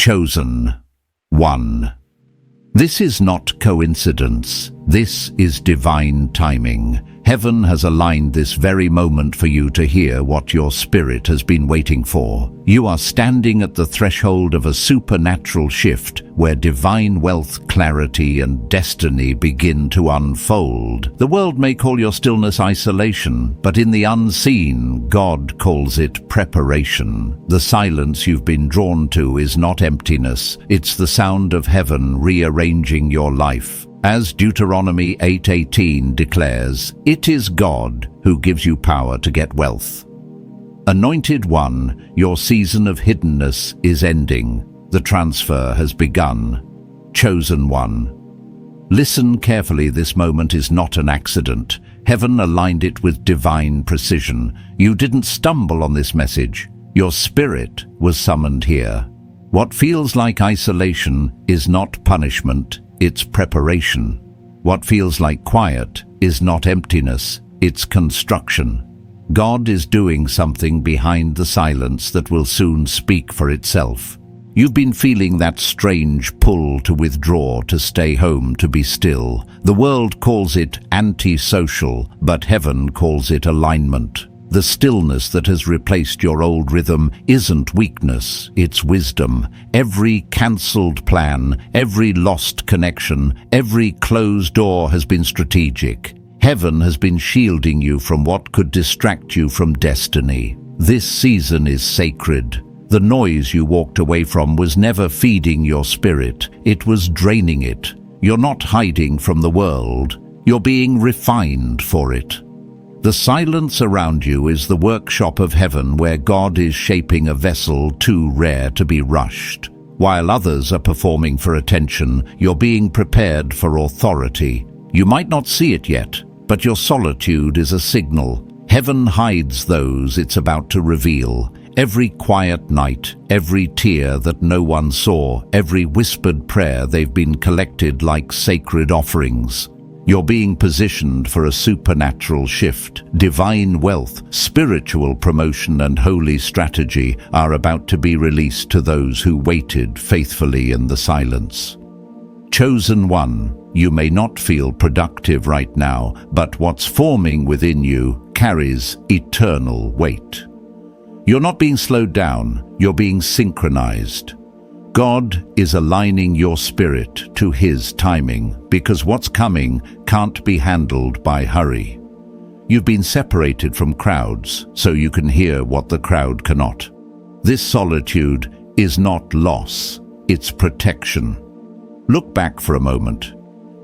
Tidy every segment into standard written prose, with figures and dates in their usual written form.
Chosen. 1. This is not coincidence. This is divine timing. Heaven has aligned this very moment for you to hear what your spirit has been waiting for. You are standing at the threshold of a supernatural shift where divine wealth, clarity, and destiny begin to unfold. The world may call your stillness isolation, but in the unseen, God calls it preparation. The silence you've been drawn to is not emptiness. It's the sound of heaven rearranging your life. As Deuteronomy 8:18 declares, it is God who gives you power to get wealth. Anointed one, your season of hiddenness is ending. The transfer has begun. Chosen one. Listen carefully, this moment is not an accident. Heaven aligned it with divine precision. You didn't stumble on this message. Your spirit was summoned here. What feels like isolation is not punishment. It's preparation. What feels like quiet is not emptiness, it's construction. God is doing something behind the silence that will soon speak for itself. You've been feeling that strange pull to withdraw, to stay home, to be still. The world calls it antisocial, but heaven calls it alignment. The stillness that has replaced your old rhythm isn't weakness, it's wisdom. Every cancelled plan, every lost connection, every closed door has been strategic. Heaven has been shielding you from what could distract you from destiny. This season is sacred. The noise you walked away from was never feeding your spirit, it was draining it. You're not hiding from the world, you're being refined for it. The silence around you is the workshop of heaven where God is shaping a vessel too rare to be rushed. While others are performing for attention, you're being prepared for authority. You might not see it yet, but your solitude is a signal. Heaven hides those it's about to reveal. Every quiet night, every tear that no one saw, every whispered prayer, they've been collected like sacred offerings. You're being positioned for a supernatural shift. Divine wealth, spiritual promotion, and holy strategy are about to be released to those who waited faithfully in the silence. Chosen one, you may not feel productive right now, but what's forming within you carries eternal weight. You're not being slowed down, you're being synchronized. God is aligning your spirit to His timing, because what's coming can't be handled by hurry. You've been separated from crowds, so you can hear what the crowd cannot. This solitude is not loss, it's protection. Look back for a moment.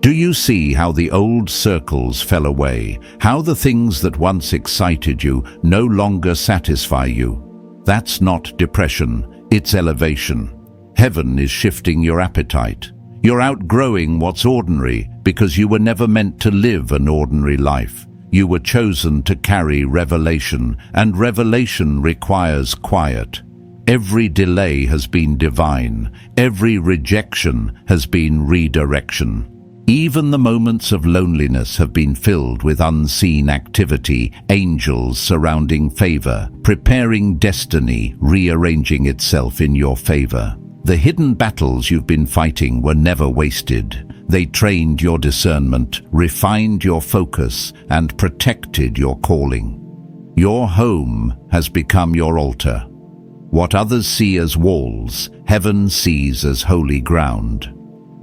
Do you see how the old circles fell away, how the things that once excited you no longer satisfy you? That's not depression, it's elevation. Heaven is shifting your appetite. You're outgrowing what's ordinary because you were never meant to live an ordinary life. You were chosen to carry revelation, and revelation requires quiet. Every delay has been divine. Every rejection has been redirection. Even the moments of loneliness have been filled with unseen activity, angels surrounding favor, preparing destiny, rearranging itself in your favor. The hidden battles you've been fighting were never wasted. They trained your discernment, refined your focus, and protected your calling. Your home has become your altar. What others see as walls, heaven sees as holy ground.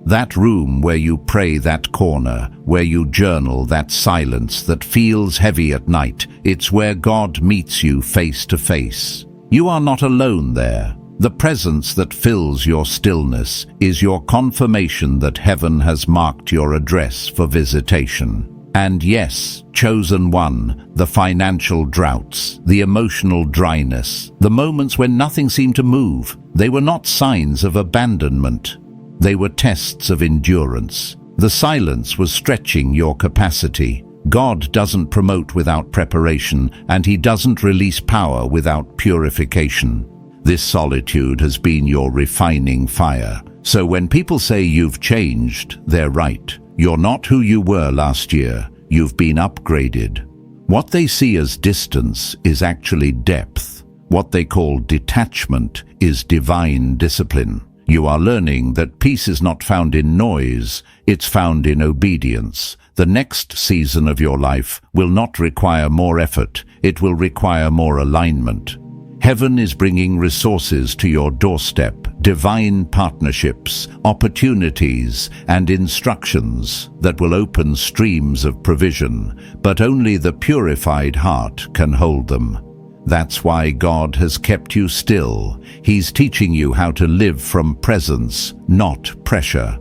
That room where you pray, that corner, where you journal, that silence that feels heavy at night, it's where God meets you face to face. You are not alone there. The presence that fills your stillness is your confirmation that heaven has marked your address for visitation. And yes, chosen one, the financial droughts, the emotional dryness, the moments when nothing seemed to move, they were not signs of abandonment. They were tests of endurance. The silence was stretching your capacity. God doesn't promote without preparation, and He doesn't release power without purification. This solitude has been your refining fire. So when people say you've changed, they're right. You're not who you were last year. You've been upgraded. What they see as distance is actually depth. What they call detachment is divine discipline. You are learning that peace is not found in noise, it's found in obedience. The next season of your life will not require more effort, it will require more alignment. Heaven is bringing resources to your doorstep, divine partnerships, opportunities, and instructions that will open streams of provision, but only the purified heart can hold them. That's why God has kept you still. He's teaching you how to live from presence, not pressure.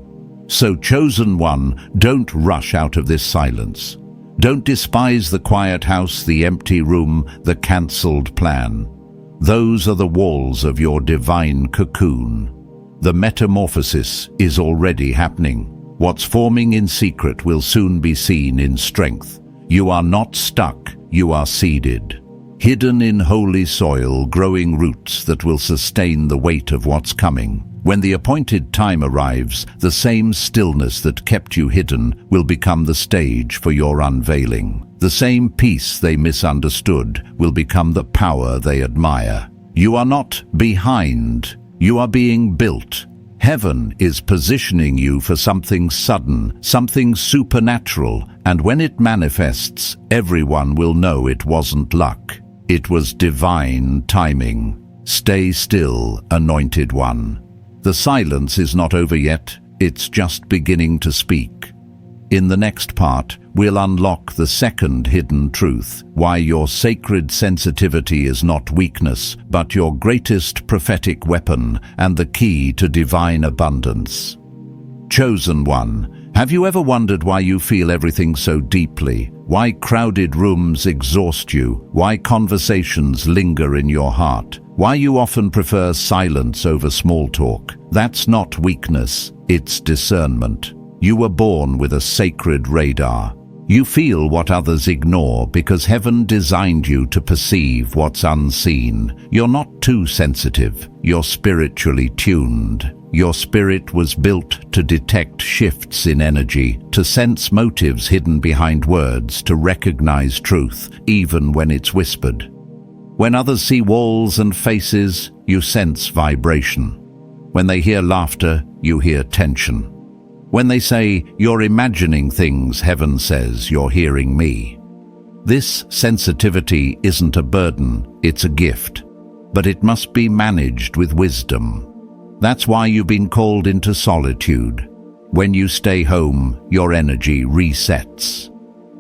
So, chosen one, don't rush out of this silence. Don't despise the quiet house, the empty room, the cancelled plan. Those are the walls of your divine cocoon. The metamorphosis is already happening. What's forming in secret will soon be seen in strength. You are not stuck, you are seeded. Hidden in holy soil, growing roots that will sustain the weight of what's coming. When the appointed time arrives, the same stillness that kept you hidden will become the stage for your unveiling. The same peace they misunderstood will become the power they admire. You are not behind, you are being built. Heaven is positioning you for something sudden, something supernatural, and when it manifests, everyone will know it wasn't luck. It was divine timing. Stay still, anointed one. The silence is not over yet, it's just beginning to speak. In the next part, we'll unlock the second hidden truth, why your sacred sensitivity is not weakness, but your greatest prophetic weapon and the key to divine abundance. Chosen one, have you ever wondered why you feel everything so deeply? Why crowded rooms exhaust you? Why conversations linger in your heart? Why you often prefer silence over small talk? That's not weakness, it's discernment. You were born with a sacred radar. You feel what others ignore because heaven designed you to perceive what's unseen. You're not too sensitive, you're spiritually tuned. Your spirit was built to detect shifts in energy, to sense motives hidden behind words, to recognize truth, even when it's whispered. When others see walls and faces, you sense vibration. When they hear laughter, you hear tension. When they say, "You're imagining things," heaven says, "You're hearing me." This sensitivity isn't a burden, it's a gift. But it must be managed with wisdom. That's why you've been called into solitude. When you stay home, your energy resets.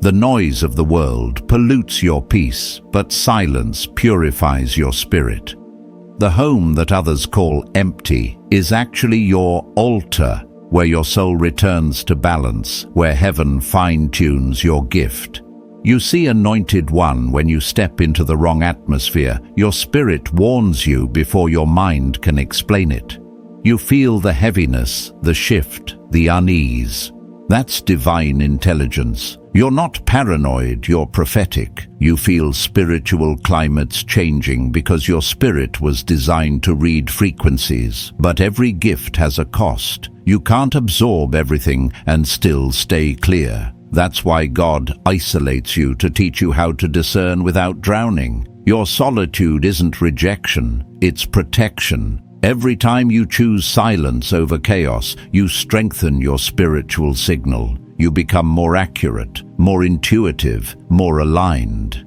The noise of the world pollutes your peace, but silence purifies your spirit. The home that others call empty is actually your altar, where your soul returns to balance, where heaven fine-tunes your gift. You see, anointed one, when you step into the wrong atmosphere, your spirit warns you before your mind can explain it. You feel the heaviness, the shift, the unease. That's divine intelligence. You're not paranoid, you're prophetic. You feel spiritual climates changing because your spirit was designed to read frequencies. But every gift has a cost. You can't absorb everything and still stay clear. That's why God isolates you, to teach you how to discern without drowning. Your solitude isn't rejection, it's protection. Every time you choose silence over chaos, you strengthen your spiritual signal. You become more accurate, more intuitive, more aligned.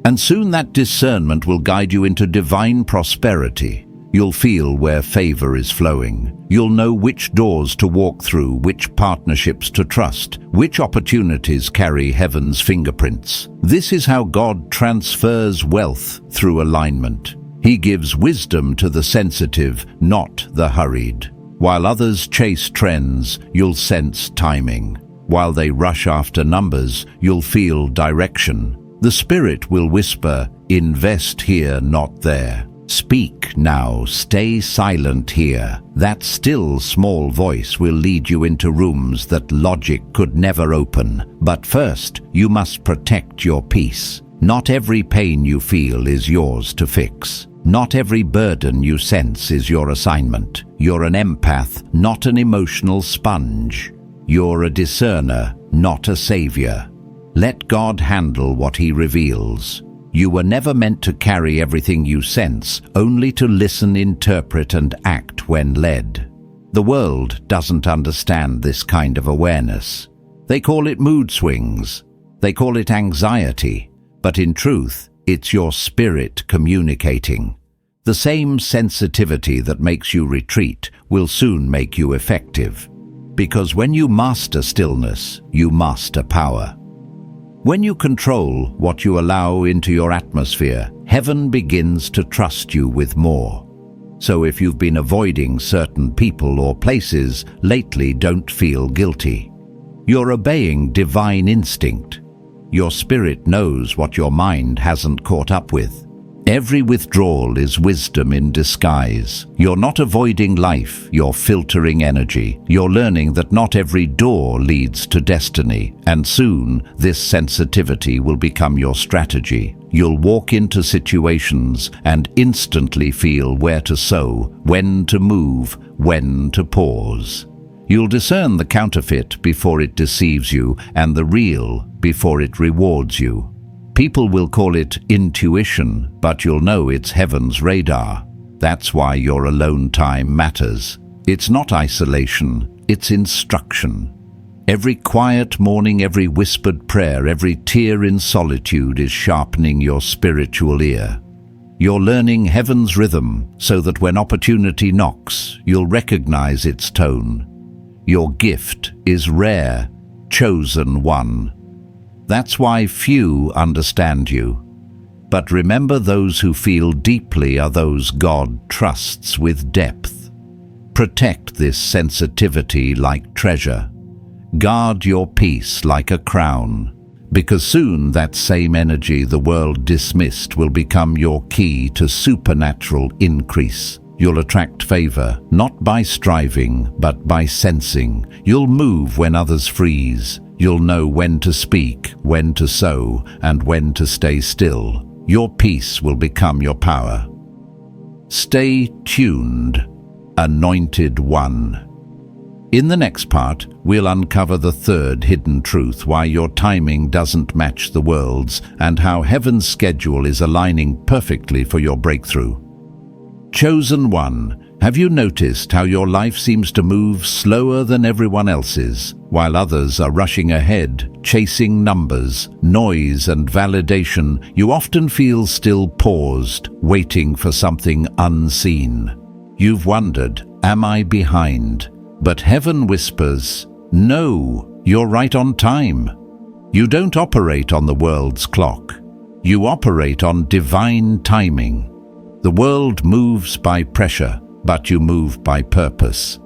And soon that discernment will guide you into divine prosperity. You'll feel where favor is flowing. You'll know which doors to walk through, which partnerships to trust, which opportunities carry heaven's fingerprints. This is how God transfers wealth through alignment. He gives wisdom to the sensitive, not the hurried. While others chase trends, you'll sense timing. While they rush after numbers, you'll feel direction. The Spirit will whisper, "Invest here, not there. Speak now, stay silent here." That still, small voice will lead you into rooms that logic could never open. But first, you must protect your peace. Not every pain you feel is yours to fix. Not every burden you sense is your assignment. You're an empath, not an emotional sponge. You're a discerner, not a savior. Let God handle what He reveals. You were never meant to carry everything you sense, only to listen, interpret, and act when led. The world doesn't understand this kind of awareness. They call it mood swings. They call it anxiety. But in truth, it's your spirit communicating. The same sensitivity that makes you retreat will soon make you effective. Because when you master stillness, you master power. When you control what you allow into your atmosphere, heaven begins to trust you with more. So if you've been avoiding certain people or places lately, don't feel guilty. You're obeying divine instinct. Your spirit knows what your mind hasn't caught up with. Every withdrawal is wisdom in disguise. You're not avoiding life, you're filtering energy. You're learning that not every door leads to destiny, and soon this sensitivity will become your strategy. You'll walk into situations and instantly feel where to sow, when to move, when to pause. You'll discern the counterfeit before it deceives you, and the real before it rewards you. People will call it intuition, but you'll know it's heaven's radar. That's why your alone time matters. It's not isolation, it's instruction. Every quiet morning, every whispered prayer, every tear in solitude is sharpening your spiritual ear. You're learning heaven's rhythm so that when opportunity knocks, you'll recognize its tone. Your gift is rare, chosen one. That's why few understand you. But remember, those who feel deeply are those God trusts with depth. Protect this sensitivity like treasure. Guard your peace like a crown, because soon that same energy the world dismissed will become your key to supernatural increase. You'll attract favor, not by striving, but by sensing. You'll move when others freeze. You'll know when to speak, when to sow, and when to stay still. Your peace will become your power. Stay tuned, Anointed One. In the next part, we'll uncover the third hidden truth, why your timing doesn't match the world's, and how heaven's schedule is aligning perfectly for your breakthrough. Chosen One, have you noticed how your life seems to move slower than everyone else's, while others are rushing ahead, chasing numbers, noise, and validation? You often feel still paused, waiting for something unseen. You've wondered, am I behind? But heaven whispers, no, you're right on time. You don't operate on the world's clock. You operate on divine timing. The world moves by pressure, but you move by purpose.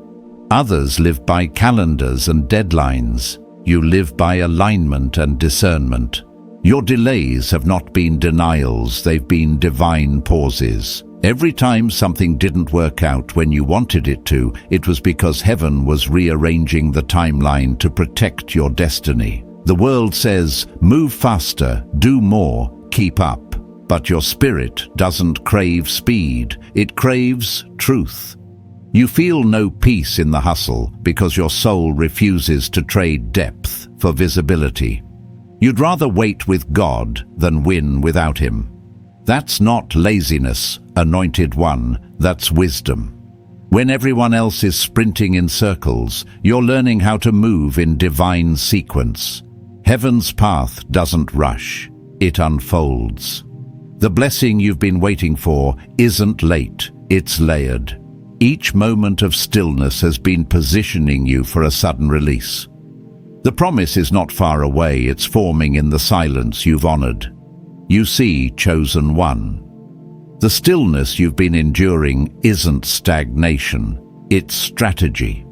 Others live by calendars and deadlines. You live by alignment and discernment. Your delays have not been denials, they've been divine pauses. Every time something didn't work out when you wanted it to, it was because heaven was rearranging the timeline to protect your destiny. The world says, move faster, do more, keep up. But your spirit doesn't crave speed, it craves truth. You feel no peace in the hustle because your soul refuses to trade depth for visibility. You'd rather wait with God than win without Him. That's not laziness, Anointed One, that's wisdom. When everyone else is sprinting in circles, you're learning how to move in divine sequence. Heaven's path doesn't rush, it unfolds. The blessing you've been waiting for isn't late, it's layered. Each moment of stillness has been positioning you for a sudden release. The promise is not far away, it's forming in the silence you've honored. You see, Chosen One. The stillness you've been enduring isn't stagnation, it's strategy.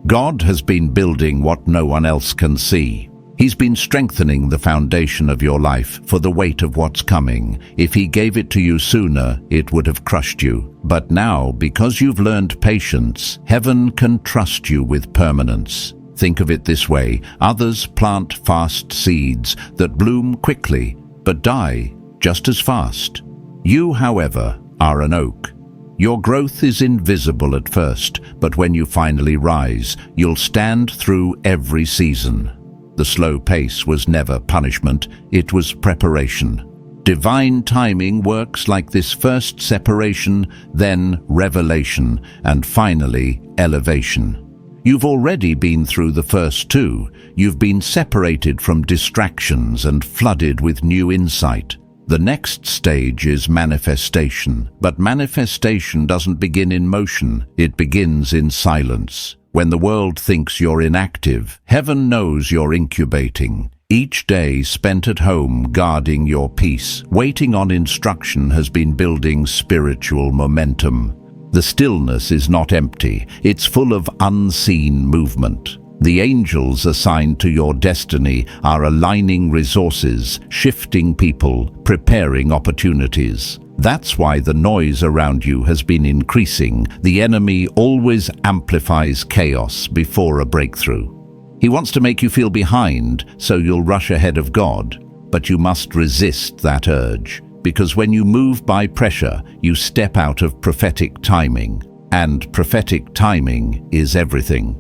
God has been building what no one else can see. He's been strengthening the foundation of your life for the weight of what's coming. If He gave it to you sooner, it would have crushed you. But now, because you've learned patience, heaven can trust you with permanence. Think of it this way: others plant fast seeds that bloom quickly, but die just as fast. You, however, are an oak. Your growth is invisible at first, but when you finally rise, you'll stand through every season. The slow pace was never punishment, it was preparation. Divine timing works like this: first separation, then revelation, and finally elevation. You've already been through the first two. You've been separated from distractions and flooded with new insight. The next stage is manifestation. But manifestation doesn't begin in motion. It begins in silence. When the world thinks you're inactive, heaven knows you're incubating. Each day spent at home guarding your peace, waiting on instruction, has been building spiritual momentum. The stillness is not empty. It's full of unseen movement. The angels assigned to your destiny are aligning resources, shifting people, preparing opportunities. That's why the noise around you has been increasing. The enemy always amplifies chaos before a breakthrough. He wants to make you feel behind, so you'll rush ahead of God. But you must resist that urge, because when you move by pressure, you step out of prophetic timing. And prophetic timing is everything.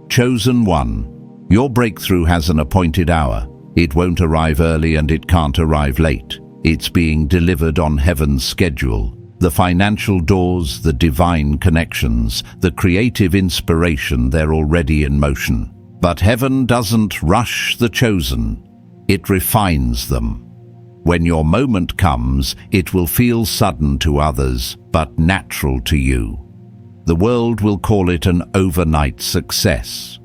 Chosen one, your breakthrough has an appointed hour. It won't arrive early and it can't arrive late. It's being delivered on heaven's schedule. The financial doors, the divine connections, the creative inspiration, they're already in motion. But heaven doesn't rush the chosen. It refines them. When your moment comes, it will feel sudden to others, but natural to you. The world will call it an overnight success.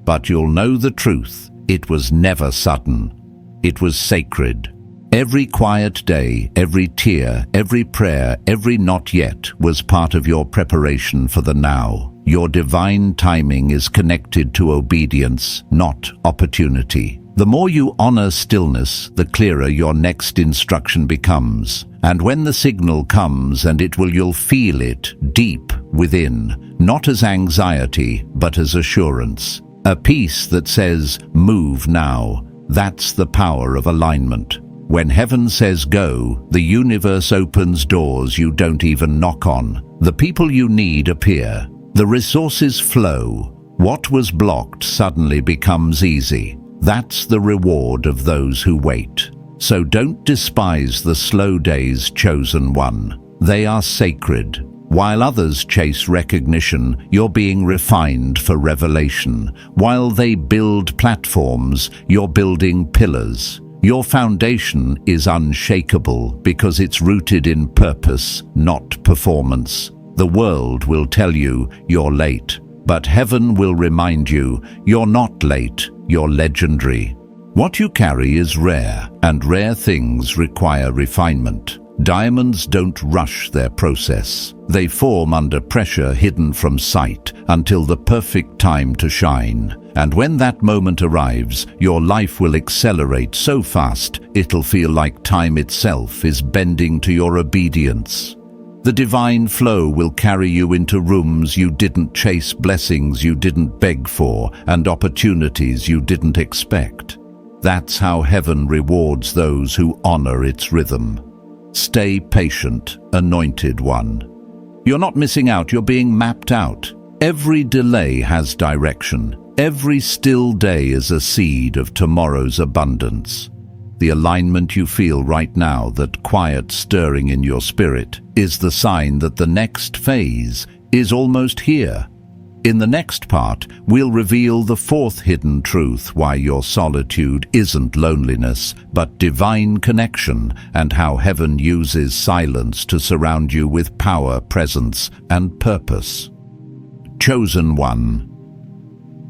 But you'll know the truth. It was never sudden. It was sacred. Every quiet day, every tear, every prayer, every not yet was part of your preparation for the now. Your divine timing is connected to obedience, not opportunity. The more you honor stillness, the clearer your next instruction becomes. And when the signal comes, and you'll feel it deep within, not as anxiety, but as assurance. A peace that says, move now. That's the power of alignment. When heaven says go, the universe opens doors you don't even knock on. The people you need appear. The resources flow. What was blocked suddenly becomes easy. That's the reward of those who wait. So don't despise the slow days, chosen one. They are sacred. While others chase recognition, you're being refined for revelation. While they build platforms, you're building pillars. Your foundation is unshakable because it's rooted in purpose, not performance. The world will tell you you're late, but heaven will remind you you're not late, you're legendary. What you carry is rare, and rare things require refinement. Diamonds don't rush their process. They form under pressure, hidden from sight, until the perfect time to shine. And when that moment arrives, your life will accelerate so fast, it'll feel like time itself is bending to your obedience. The divine flow will carry you into rooms you didn't chase, blessings you didn't beg for, and opportunities you didn't expect. That's how heaven rewards those who honor its rhythm. Stay patient, anointed one. You're not missing out, you're being mapped out. Every delay has direction. Every still day is a seed of tomorrow's abundance. The alignment you feel right now, that quiet stirring in your spirit, is the sign that the next phase is almost here. In the next part, we'll reveal the fourth hidden truth: why your solitude isn't loneliness, but divine connection, and how heaven uses silence to surround you with power, presence, and purpose. Chosen one.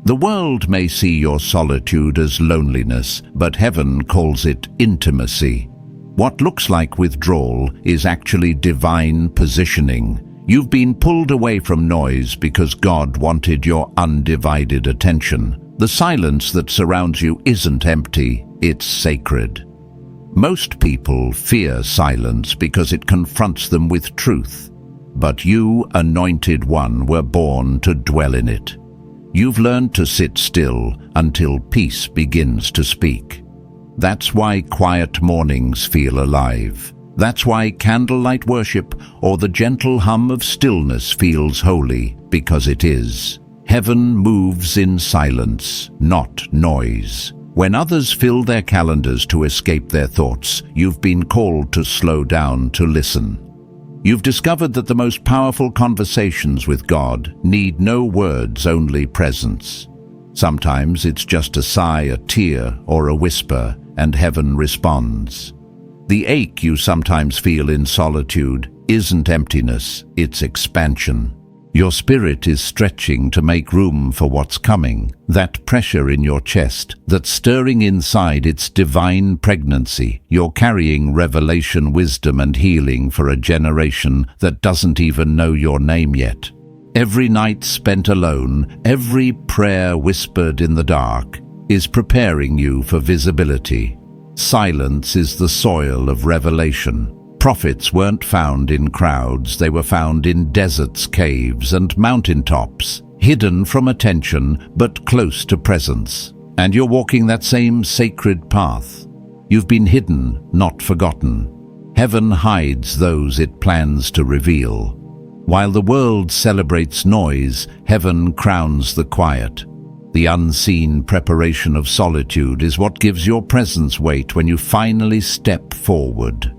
The world may see your solitude as loneliness, but heaven calls it intimacy. What looks like withdrawal is actually divine positioning. You've been pulled away from noise because God wanted your undivided attention. The silence that surrounds you isn't empty, it's sacred. Most people fear silence because it confronts them with truth. But you, anointed one, were born to dwell in it. You've learned to sit still until peace begins to speak. That's why quiet mornings feel alive. That's why candlelight worship or the gentle hum of stillness feels holy, because it is. Heaven moves in silence, not noise. When others fill their calendars to escape their thoughts, you've been called to slow down to listen. You've discovered that the most powerful conversations with God need no words, only presence. Sometimes it's just a sigh, a tear, or a whisper, and heaven responds. The ache you sometimes feel in solitude isn't emptiness, it's expansion. Your spirit is stretching to make room for what's coming. That pressure in your chest, that stirring inside its divine pregnancy. You're carrying revelation, wisdom, and healing for a generation that doesn't even know your name yet. Every night spent alone, every prayer whispered in the dark, is preparing you for visibility. Silence is the soil of revelation. Prophets weren't found in crowds, they were found in deserts, caves, and mountaintops, hidden from attention but close to presence. And you're walking that same sacred path. You've been hidden, not forgotten. Heaven hides those it plans to reveal. While the world celebrates noise, heaven crowns the quiet. The unseen preparation of solitude is what gives your presence weight when you finally step forward.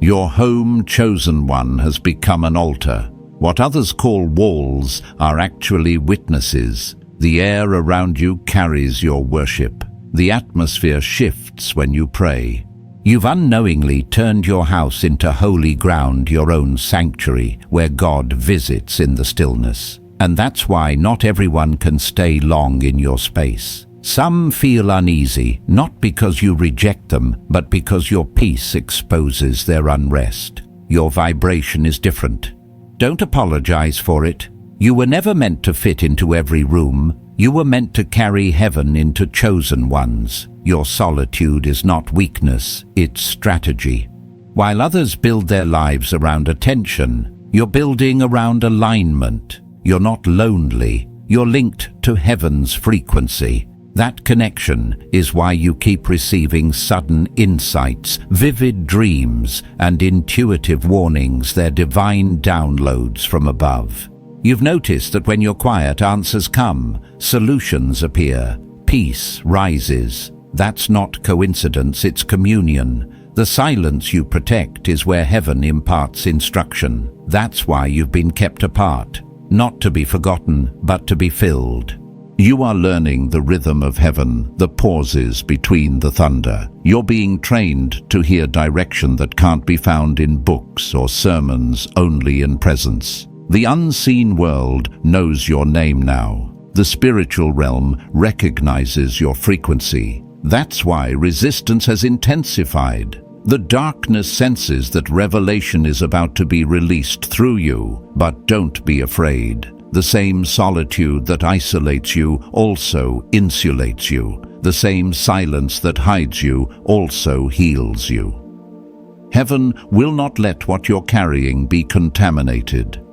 Your home, chosen one, has become an altar. What others call walls are actually witnesses. The air around you carries your worship. The atmosphere shifts when you pray. You've unknowingly turned your house into holy ground, your own sanctuary, where God visits in the stillness. And that's why not everyone can stay long in your space. Some feel uneasy, not because you reject them, but because your peace exposes their unrest. Your vibration is different. Don't apologize for it. You were never meant to fit into every room. You were meant to carry heaven into chosen ones. Your solitude is not weakness, it's strategy. While others build their lives around attention, you're building around alignment. You're not lonely. You're linked to heaven's frequency. That connection is why you keep receiving sudden insights, vivid dreams, and intuitive warnings. They're divine downloads from above. You've noticed that when you're quiet, answers come, solutions appear, peace rises. That's not coincidence, it's communion. The silence you protect is where heaven imparts instruction. That's why you've been kept apart, not to be forgotten, but to be filled. You are learning the rhythm of heaven, the pauses between the thunder. You're being trained to hear direction that can't be found in books or sermons, only in presence. The unseen world knows your name now. The spiritual realm recognizes your frequency. That's why resistance has intensified. The darkness senses that revelation is about to be released through you, but don't be afraid. The same solitude that isolates you also insulates you. The same silence that hides you also heals you. Heaven will not let what you're carrying be contaminated.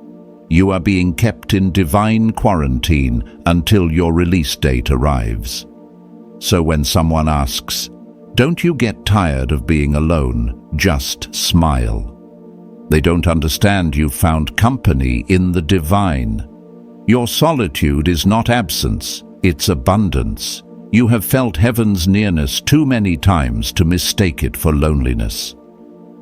You are being kept in divine quarantine until your release date arrives. So when someone asks, "Don't you get tired of being alone?" just smile. They don't understand you've found company in the divine. Your solitude is not absence, it's abundance. You have felt heaven's nearness too many times to mistake it for loneliness.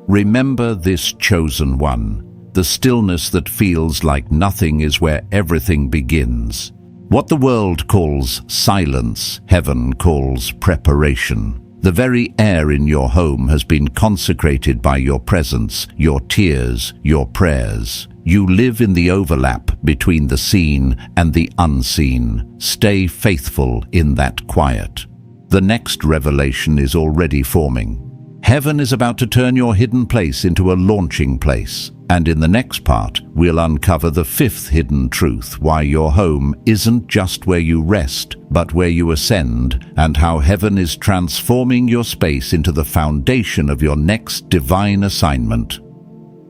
Remember this chosen one. The stillness that feels like nothing is where everything begins. What the world calls silence, heaven calls preparation. The very air in your home has been consecrated by your presence, your tears, your prayers. You live in the overlap between the seen and the unseen. Stay faithful in that quiet. The next revelation is already forming. Heaven is about to turn your hidden place into a launching place. And in the next part, we'll uncover the fifth hidden truth, why your home isn't just where you rest, but where you ascend, and how heaven is transforming your space into the foundation of your next divine assignment.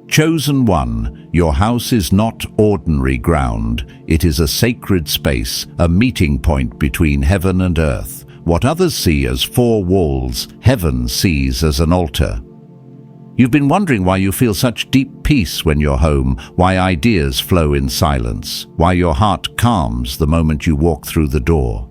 Chosen one, your house is not ordinary ground. It is a sacred space, a meeting point between heaven and earth. What others see as four walls, heaven sees as an altar. You've been wondering why you feel such deep peace when you're home, why ideas flow in silence, why your heart calms the moment you walk through the door.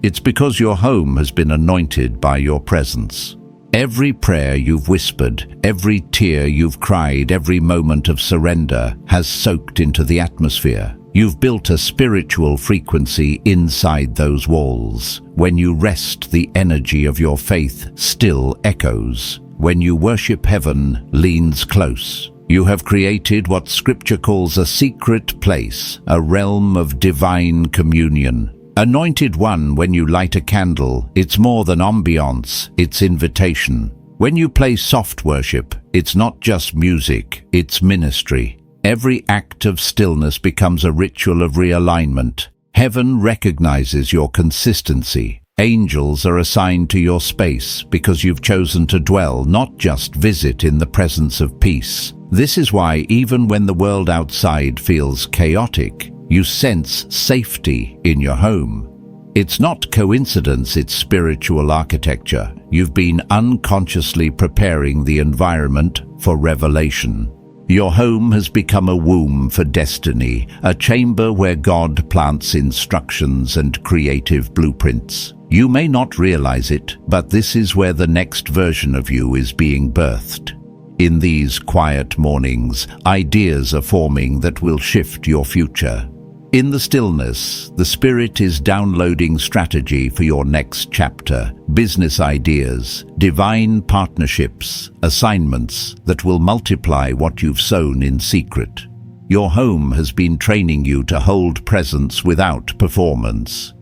It's because your home has been anointed by your presence. Every prayer you've whispered, every tear you've cried, every moment of surrender has soaked into the atmosphere. You've built a spiritual frequency inside those walls. When you rest, the energy of your faith still echoes. When you worship, heaven leans close. You have created what Scripture calls a secret place, a realm of divine communion. Anointed One, when you light a candle, it's more than ambiance, it's invitation. When you play soft worship, it's not just music, it's ministry. Every act of stillness becomes a ritual of realignment. Heaven recognizes your consistency. Angels are assigned to your space because you've chosen to dwell, not just visit, in the presence of peace. This is why, even when the world outside feels chaotic, you sense safety in your home. It's not coincidence, it's spiritual architecture. You've been unconsciously preparing the environment for revelation. Your home has become a womb for destiny, a chamber where God plants instructions and creative blueprints. You may not realize it, but this is where the next version of you is being birthed. In these quiet mornings, ideas are forming that will shift your future. In the stillness, the Spirit is downloading strategy for your next chapter, business ideas, divine partnerships, assignments that will multiply what you've sown in secret. Your home has been training you to hold presence without performance.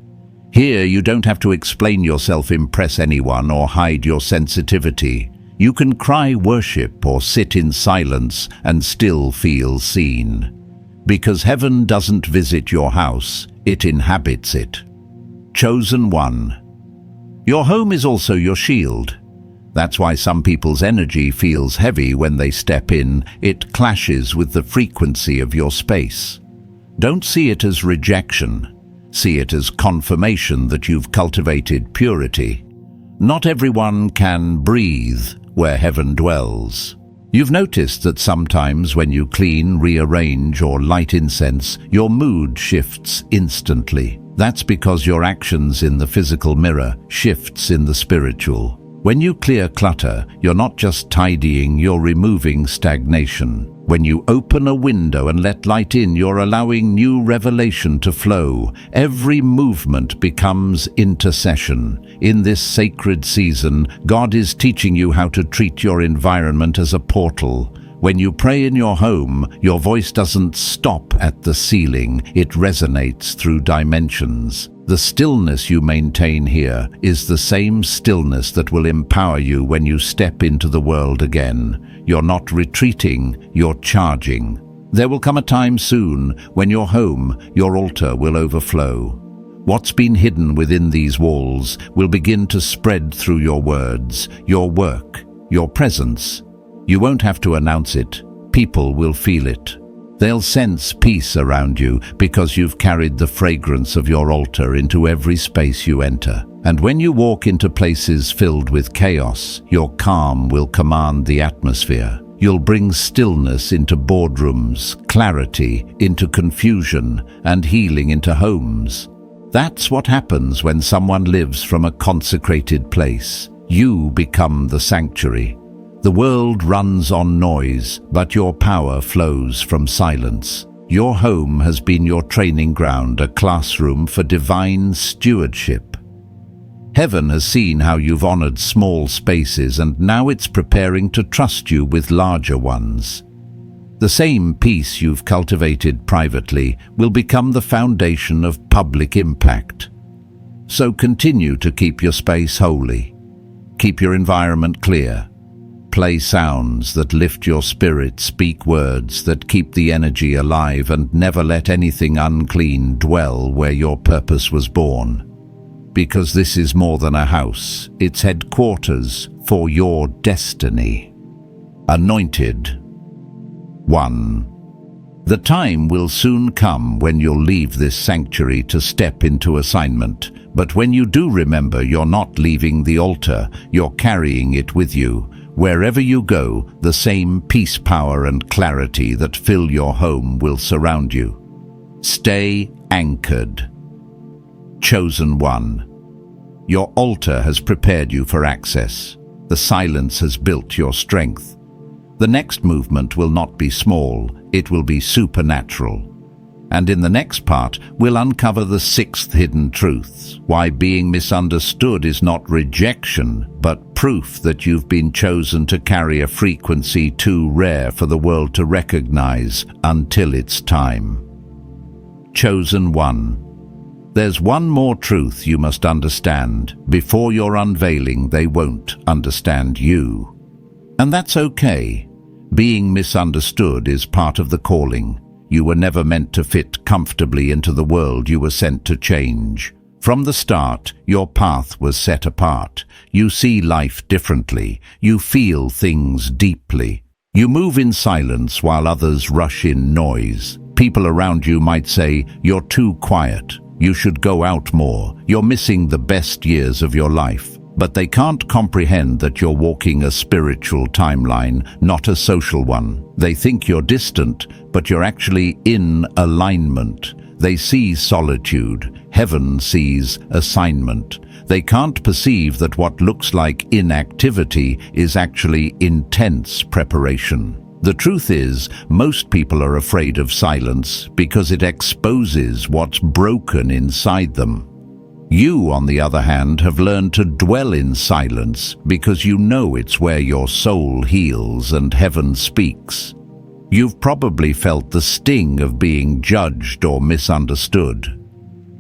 Here, you don't have to explain yourself, impress anyone, or hide your sensitivity. You can cry worship or sit in silence and still feel seen. Because heaven doesn't visit your house, it inhabits it. Chosen One. Your home is also your shield. That's why some people's energy feels heavy when they step in. It clashes with the frequency of your space. Don't see it as rejection. See it as confirmation that you've cultivated purity. Not everyone can breathe where heaven dwells. You've noticed that sometimes when you clean, rearrange, or light incense, your mood shifts instantly. That's because your actions in the physical mirror shifts in the spiritual. When you clear clutter, you're not just tidying, you're removing stagnation. When you open a window and let light in, you're allowing new revelation to flow. Every movement becomes intercession. In this sacred season, God is teaching you how to treat your environment as a portal. When you pray in your home, your voice doesn't stop at the ceiling, it resonates through dimensions. The stillness you maintain here is the same stillness that will empower you when you step into the world again. You're not retreating, you're charging. There will come a time soon when your home, your altar, will overflow. What's been hidden within these walls will begin to spread through your words, your work, your presence. You won't have to announce it. People will feel it. They'll sense peace around you because you've carried the fragrance of your altar into every space you enter. And when you walk into places filled with chaos, your calm will command the atmosphere. You'll bring stillness into boardrooms, clarity into confusion, and healing into homes. That's what happens when someone lives from a consecrated place. You become the sanctuary. The world runs on noise, but your power flows from silence. Your home has been your training ground, a classroom for divine stewardship. Heaven has seen how you've honored small spaces, and now it's preparing to trust you with larger ones. The same peace you've cultivated privately will become the foundation of public impact. So continue to keep your space holy. Keep your environment clear. Play sounds that lift your spirit, speak words that keep the energy alive, and never let anything unclean dwell where your purpose was born. Because this is more than a house, it's headquarters for your destiny. Anointed One. The time will soon come when you'll leave this sanctuary to step into assignment. But when you do, remember, you're not leaving the altar, you're carrying it with you. Wherever you go, the same peace, power, and clarity that fill your home will surround you. Stay anchored. Chosen One. Your altar has prepared you for access. The silence has built your strength. The next movement will not be small, it will be supernatural. And in the next part, we'll uncover the 6 hidden truths, why being misunderstood is not rejection, but proof that you've been chosen to carry a frequency too rare for the world to recognize until it's time. Chosen one. There's one more truth you must understand. Before your unveiling, they won't understand you. And that's okay. Being misunderstood is part of the calling. You were never meant to fit comfortably into the world you were sent to change. From the start, your path was set apart. You see life differently. You feel things deeply. You move in silence while others rush in noise. People around you might say, "You're too quiet. You should go out more. You're missing the best years of your life." But they can't comprehend that you're walking a spiritual timeline, not a social one. They think you're distant, but you're actually in alignment. They see solitude. Heaven sees assignment. They can't perceive that what looks like inactivity is actually intense preparation. The truth is, most people are afraid of silence because it exposes what's broken inside them. You, on the other hand, have learned to dwell in silence because you know it's where your soul heals and heaven speaks. You've probably felt the sting of being judged or misunderstood.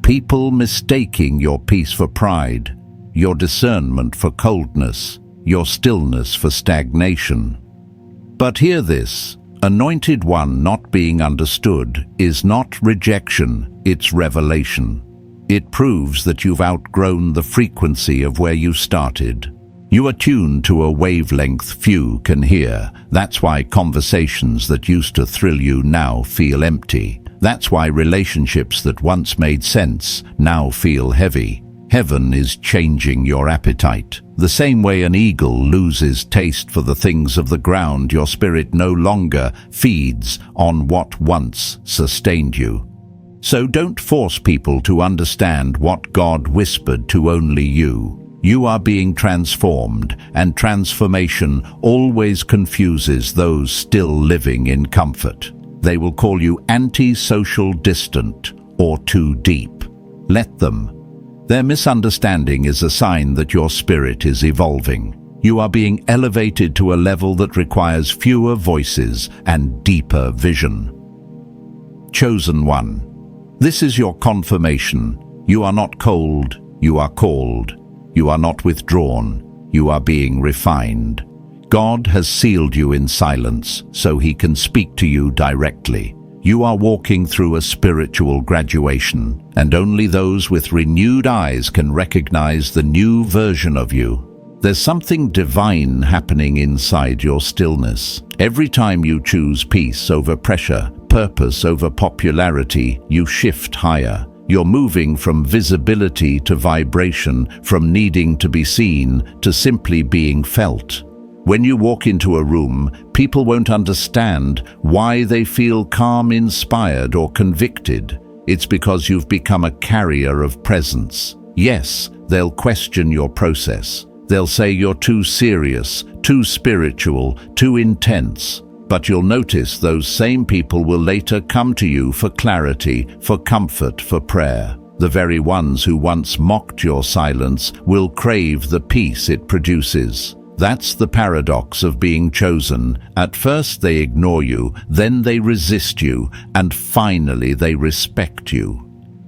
People mistaking your peace for pride, your discernment for coldness, your stillness for stagnation. But hear this, anointed one not being understood is not rejection, it's revelation. It proves that you've outgrown the frequency of where you started. You are tuned to a wavelength few can hear. That's why conversations that used to thrill you now feel empty. That's why relationships that once made sense now feel heavy. Heaven is changing your appetite. The same way an eagle loses taste for the things of the ground, your spirit no longer feeds on what once sustained you. So don't force people to understand what God whispered to only you. You are being transformed, and transformation always confuses those still living in comfort. They will call you anti-social, distant, or too deep. Let them. Their misunderstanding is a sign that your spirit is evolving. You are being elevated to a level that requires fewer voices and deeper vision. Chosen one. This is your confirmation. You are not cold, you are called. You are not withdrawn, you are being refined. God has sealed you in silence so He can speak to you directly. You are walking through a spiritual graduation, and only those with renewed eyes can recognize the new version of you. There's something divine happening inside your stillness. Every time you choose peace over pressure, purpose over popularity, you shift higher. You're moving from visibility to vibration, from needing to be seen to simply being felt. When you walk into a room, people won't understand why they feel calm, inspired, or convicted. It's because you've become a carrier of presence. Yes, they'll question your process. They'll say you're too serious, too spiritual, too intense. But you'll notice those same people will later come to you for clarity, for comfort, for prayer. The very ones who once mocked your silence will crave the peace it produces. That's the paradox of being chosen. At first they ignore you, then they resist you, and finally they respect you.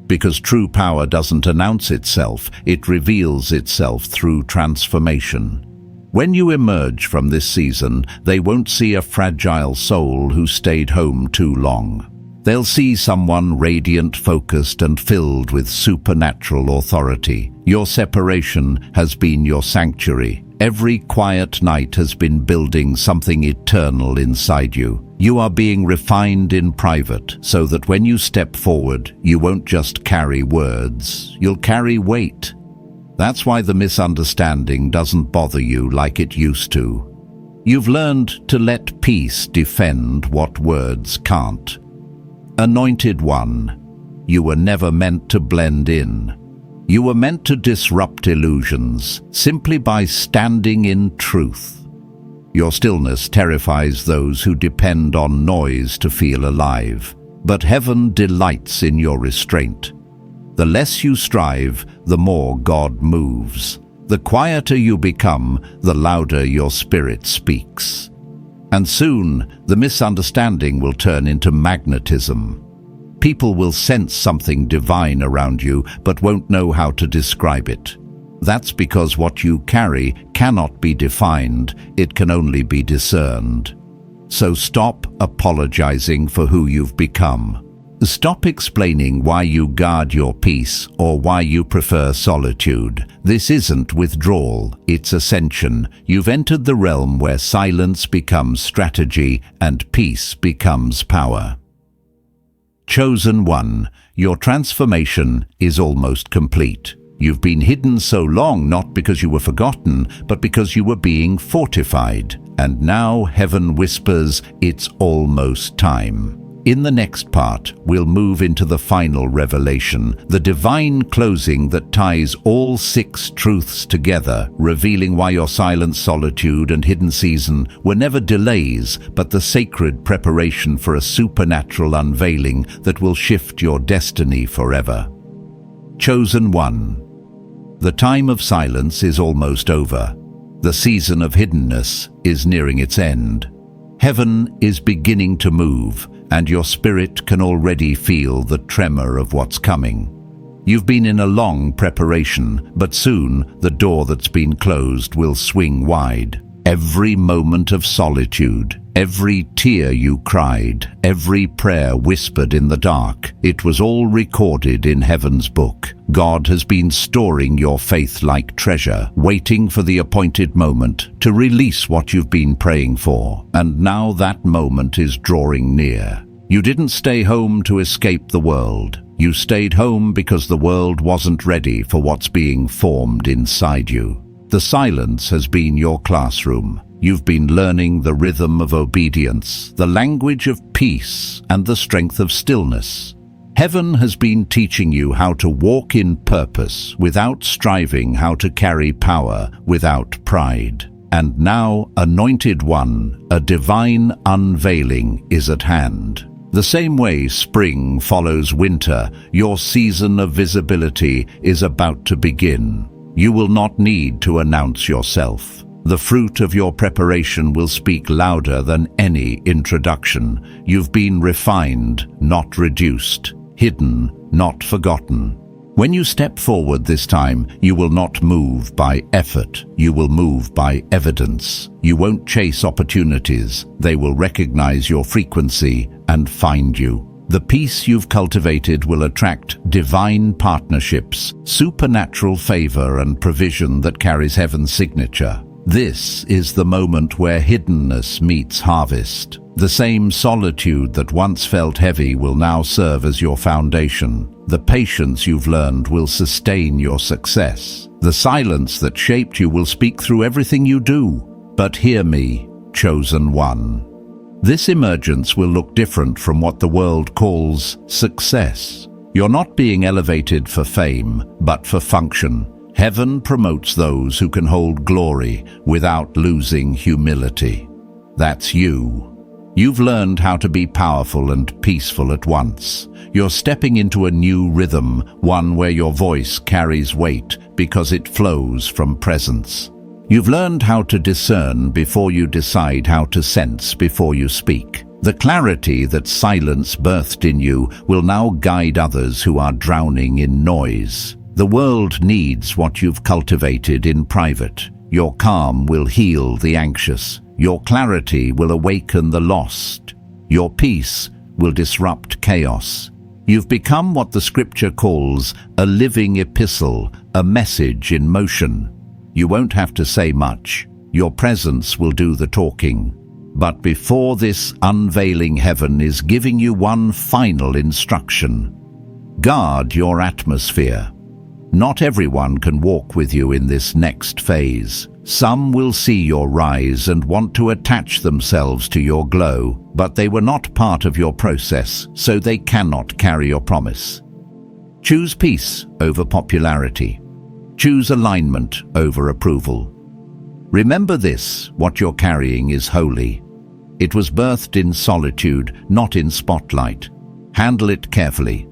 Because true power doesn't announce itself, it reveals itself through transformation. When you emerge from this season, they won't see a fragile soul who stayed home too long. They'll see someone radiant, focused, and filled with supernatural authority. Your separation has been your sanctuary. Every quiet night has been building something eternal inside you. You are being refined in private, so that when you step forward, you won't just carry words, you'll carry weight. That's why the misunderstanding doesn't bother you like it used to. You've learned to let peace defend what words can't. Anointed one, you were never meant to blend in. You were meant to disrupt illusions simply by standing in truth. Your stillness terrifies those who depend on noise to feel alive, but heaven delights in your restraint. The less you strive, the more God moves. The quieter you become, the louder your spirit speaks. And soon, the misunderstanding will turn into magnetism. People will sense something divine around you, but won't know how to describe it. That's because what you carry cannot be defined, it can only be discerned. So stop apologizing for who you've become. Stop explaining why you guard your peace or why you prefer solitude. This isn't withdrawal, it's ascension. You've entered the realm where silence becomes strategy and peace becomes power. Chosen one, your transformation is almost complete. You've been hidden so long not because you were forgotten, but because you were being fortified. And now heaven whispers, it's almost time. In the next part, we'll move into the final revelation, the divine closing that ties all 6 truths together, revealing why your silent solitude and hidden season were never delays, but the sacred preparation for a supernatural unveiling that will shift your destiny forever. Chosen one. The time of silence is almost over. The season of hiddenness is nearing its end. Heaven is beginning to move, and your spirit can already feel the tremor of what's coming. You've been in a long preparation, but soon the door that's been closed will swing wide. Every moment of solitude, every tear you cried, every prayer whispered in the dark, it was all recorded in heaven's book. God has been storing your faith like treasure, waiting for the appointed moment to release what you've been praying for. And now that moment is drawing near. You didn't stay home to escape the world. You stayed home because the world wasn't ready for what's being formed inside you. The silence has been your classroom. You've been learning the rhythm of obedience, the language of peace, and the strength of stillness. Heaven has been teaching you how to walk in purpose without striving, how to carry power without pride. And now, Anointed One, a divine unveiling is at hand. The same way spring follows winter, your season of visibility is about to begin. You will not need to announce yourself. The fruit of your preparation will speak louder than any introduction. You've been refined, not reduced, hidden, not forgotten. When you step forward this time, you will not move by effort. You will move by evidence. You won't chase opportunities. They will recognize your frequency and find you. The peace you've cultivated will attract divine partnerships, supernatural favor and provision that carries heaven's signature. This is the moment where hiddenness meets harvest. The same solitude that once felt heavy will now serve as your foundation. The patience you've learned will sustain your success. The silence that shaped you will speak through everything you do. But hear me, chosen one. This emergence will look different from what the world calls success. You're not being elevated for fame, but for function. Heaven promotes those who can hold glory without losing humility. That's you. You've learned how to be powerful and peaceful at once. You're stepping into a new rhythm, one where your voice carries weight because it flows from presence. You've learned how to discern before you decide, how to sense before you speak. The clarity that silence birthed in you will now guide others who are drowning in noise. The world needs what you've cultivated in private. Your calm will heal the anxious. Your clarity will awaken the lost. Your peace will disrupt chaos. You've become what the scripture calls a living epistle, a message in motion. You won't have to say much. Your presence will do the talking. But before this unveiling, heaven is giving you one final instruction. Guard your atmosphere. Not everyone can walk with you in this next phase. Some will see your rise and want to attach themselves to your glow, but they were not part of your process, so they cannot carry your promise. Choose peace over popularity. Choose alignment over approval. Remember this, what you're carrying is holy. It was birthed in solitude, not in spotlight. Handle it carefully.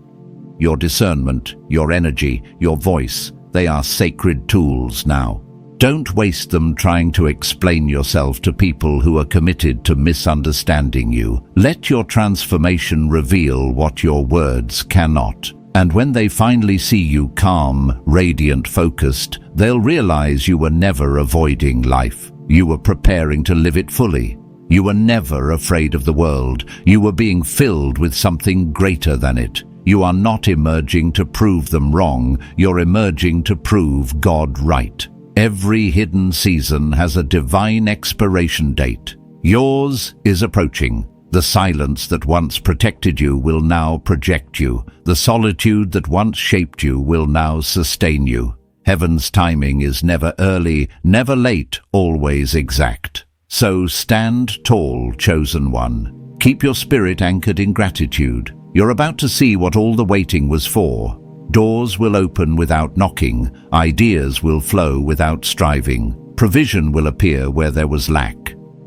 Your discernment, your energy, your voice, they are sacred tools now. Don't waste them trying to explain yourself to people who are committed to misunderstanding you. Let your transformation reveal what your words cannot. And when they finally see you calm, radiant, focused, they'll realize you were never avoiding life. You were preparing to live it fully. You were never afraid of the world. You were being filled with something greater than it. You are not emerging to prove them wrong. You're emerging to prove God right. Every hidden season has a divine expiration date. Yours is approaching. The silence that once protected you will now project you. The solitude that once shaped you will now sustain you. Heaven's timing is never early, never late, always exact. So stand tall, chosen one. Keep your spirit anchored in gratitude. You're about to see what all the waiting was for. Doors will open without knocking. Ideas will flow without striving. Provision will appear where there was lack.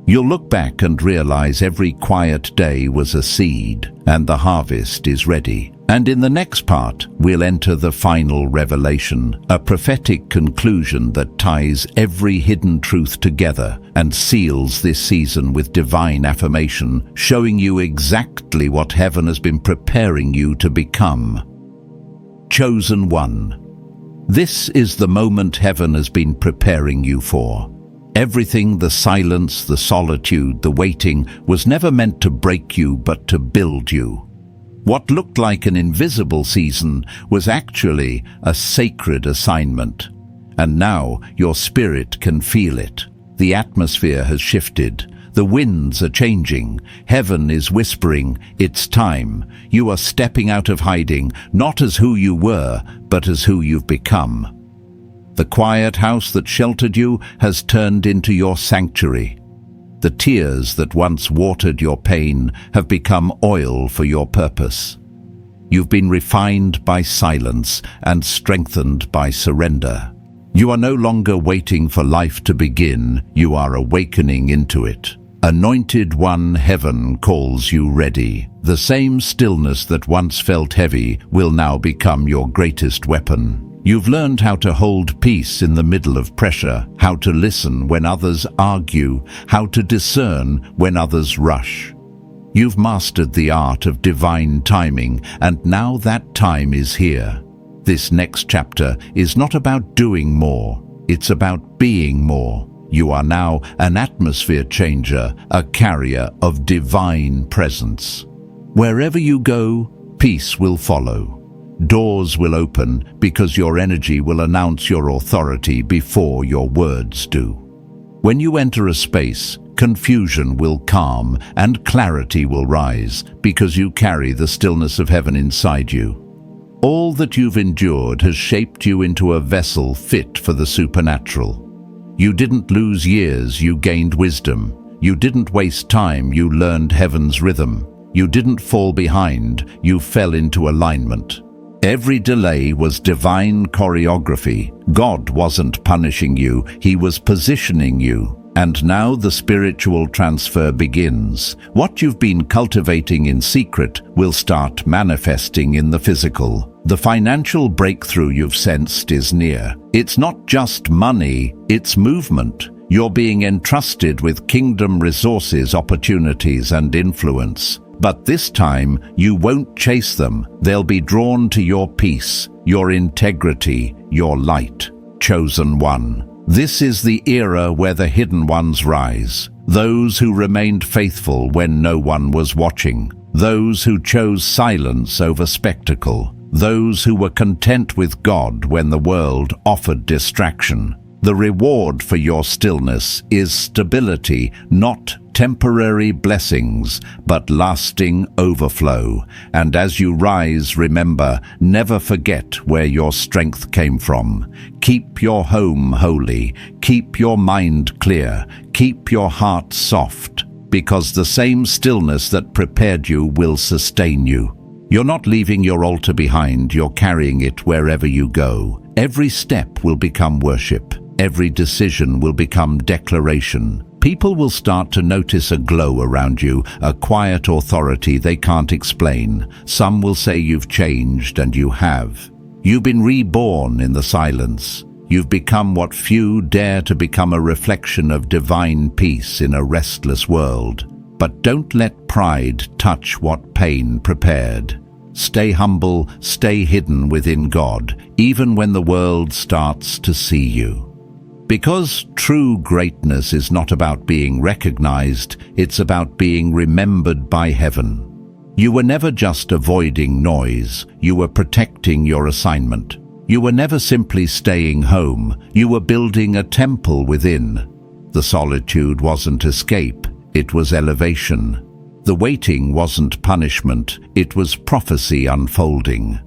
You'll look back and realize every quiet day was a seed, and the harvest is ready. And in the next part, we'll enter the final revelation, a prophetic conclusion that ties every hidden truth together and seals this season with divine affirmation, showing you exactly what heaven has been preparing you to become. Chosen one. This is the moment heaven has been preparing you for. Everything, the silence, the solitude, the waiting, was never meant to break you but to build you. What looked like an invisible season was actually a sacred assignment. And now your spirit can feel it. The atmosphere has shifted. The winds are changing. Heaven is whispering, it's time. You are stepping out of hiding, not as who you were, but as who you've become. The quiet house that sheltered you has turned into your sanctuary. The tears that once watered your pain have become oil for your purpose. You've been refined by silence and strengthened by surrender. You are no longer waiting for life to begin, you are awakening into it. Anointed one, heaven calls you ready. The same stillness that once felt heavy will now become your greatest weapon. You've learned how to hold peace in the middle of pressure, how to listen when others argue, how to discern when others rush. You've mastered the art of divine timing, and now that time is here. This next chapter is not about doing more, it's about being more. You are now an atmosphere changer, a carrier of divine presence. Wherever you go, peace will follow. Doors will open because your energy will announce your authority before your words do. When you enter a space, confusion will calm and clarity will rise because you carry the stillness of heaven inside you. All that you've endured has shaped you into a vessel fit for the supernatural. You didn't lose years, you gained wisdom. You didn't waste time, you learned heaven's rhythm. You didn't fall behind, you fell into alignment. Every delay was divine choreography. God wasn't punishing you, He was positioning you. And now the spiritual transfer begins. What you've been cultivating in secret will start manifesting in the physical. The financial breakthrough you've sensed is near. It's not just money, it's movement. You're being entrusted with kingdom resources, opportunities, and influence. But this time, you won't chase them. They'll be drawn to your peace, your integrity, your light. Chosen one. This is the era where the hidden ones rise. Those who remained faithful when no one was watching. Those who chose silence over spectacle. Those who were content with God when the world offered distraction. The reward for your stillness is stability, not temporary blessings, but lasting overflow. And as you rise, remember, never forget where your strength came from. Keep your home holy, keep your mind clear, keep your heart soft, because the same stillness that prepared you will sustain you. You're not leaving your altar behind, you're carrying it wherever you go. Every step will become worship. Every decision will become declaration. People will start to notice a glow around you, a quiet authority they can't explain. Some will say you've changed, and you have. You've been reborn in the silence. You've become what few dare to become, a reflection of divine peace in a restless world. But don't let pride touch what pain prepared. Stay humble, stay hidden within God, even when the world starts to see you. Because true greatness is not about being recognized, it's about being remembered by heaven. You were never just avoiding noise, you were protecting your assignment. You were never simply staying home, you were building a temple within. The solitude wasn't escape, it was elevation. The waiting wasn't punishment, it was prophecy unfolding.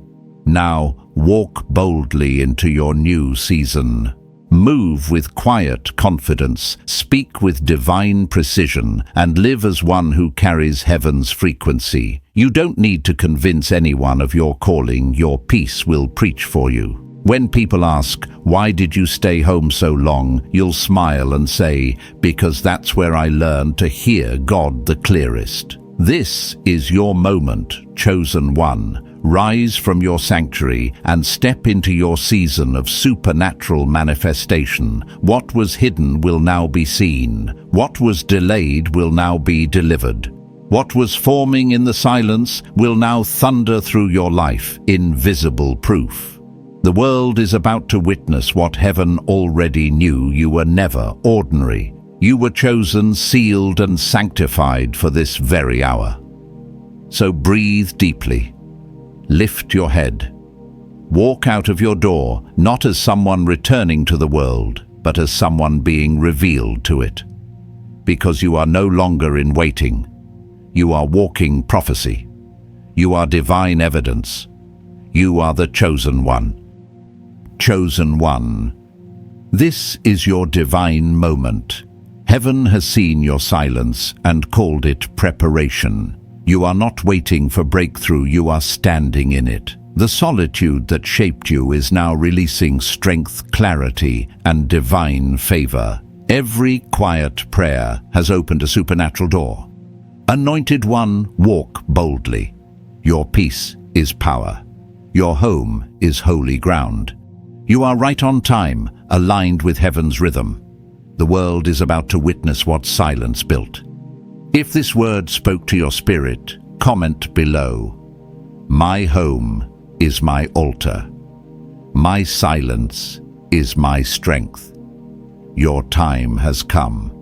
Now, walk boldly into your new season. Move with quiet confidence, speak with divine precision, and live as one who carries heaven's frequency. You don't need to convince anyone of your calling, your peace will preach for you. When people ask, "Why did you stay home so long?" you'll smile and say, "Because that's where I learned to hear God the clearest." This is your moment, chosen one. Rise from your sanctuary and step into your season of supernatural manifestation. What was hidden will now be seen. What was delayed will now be delivered. What was forming in the silence will now thunder through your life, invisible proof. The world is about to witness what heaven already knew. You were never ordinary. You were chosen, sealed, and sanctified for this very hour. So breathe deeply. Lift your head. Walk out of your door, not as someone returning to the world, but as someone being revealed to it. Because you are no longer in waiting. You are walking prophecy. You are divine evidence. You are the chosen one. Chosen one. This is your divine moment. Heaven has seen your silence and called it preparation. You are not waiting for breakthrough, you are standing in it. The solitude that shaped you is now releasing strength, clarity, and divine favor. Every quiet prayer has opened a supernatural door. Anointed one, walk boldly. Your peace is power. Your home is holy ground. You are right on time, aligned with heaven's rhythm. The world is about to witness what silence built. If this word spoke to your spirit, comment below. My home is my altar. My silence is my strength. Your time has come.